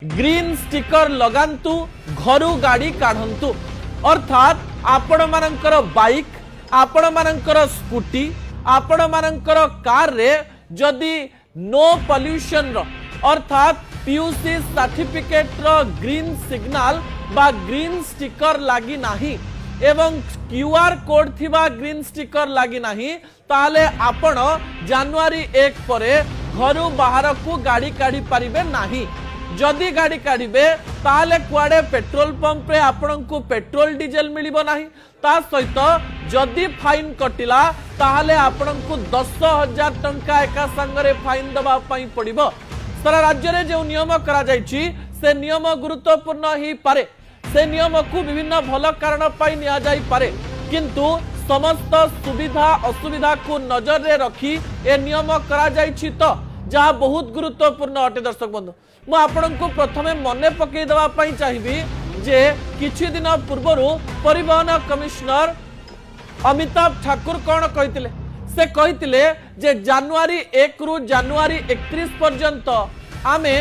Green sticker लगांतु घरू गाड़ी काढंतु अर्थात आपण मानकर बाइक आपण मानकर स्कूटी आपण मानकर कार रे जदि नो पॉल्यूशन रो अर्थात पीयूसी सर्टिफिकेट रो ग्रीन सिग्नल बा ग्रीन स्टिकर लागी नाही एवं क्यूआर कोड थिबा ग्रीन स्टिकर लागी नाही ताले आपण जनवरी 1 परे घरू बाहर को गाड़ी काढी परिबे नाही। जदि गाड़ी काढ़े ताले कुआडे पेट्रोल पंप रे आपन को पेट्रोल डीजल मिलिबो नाही ता सहित जदि फाइन कटिला ताले आपन को 10,000 टंका एका संगरे फाइन दबा पई पड़िबो। सारा राज्य रे जो नियम करा जायछि से नियम गुरुत्वपूर्ण ही पारे से नियम को विभिन्न भल कारण पई निया जाई पारे किंतु समस्त सुविधा असुविधा को नजर रे रखी ए नियम करा जायछि तो जहाँ बहुत गुरुत्वपूर्ण अटे। दर्शक बंधु मु आपन को प्रथमे मने पकई देवा पई चाहिबी जे किछि दिन पूर्वरु परिवहन कमिश्नर अमिताभ ठाकुर कौन कहितिले से कहितिले जे जनवरी 1 रु जनवरी 31 पर्यंत आमे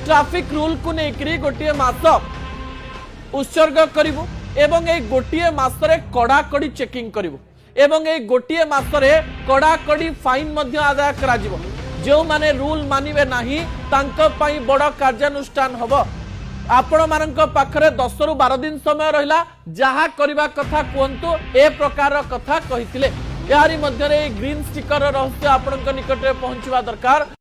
ट्रैफिक रूल को नेकरी गोटिए मास उत्सर्ग करिवु एवं ए गोटिए मासरे कड़ाकड़ी चेकिंग करिवु एवं ए गोटिए मासरे कड़ाकड़ी फाइन मध्य आदाय करा जिवो। जो माने रूल मानिबे नाही तांको पई बड़ कार्यानुष्ठान हबो। आपण मानक पाखरे 10 रु 12 दिन समय रहिला जहा करबा कथा कोंतु ए प्रकार कथा कहितिले। यारी मध्यरे ग्रीन स्टिकर रहस्य आपनक निकट रे पहुंचवा दरकार।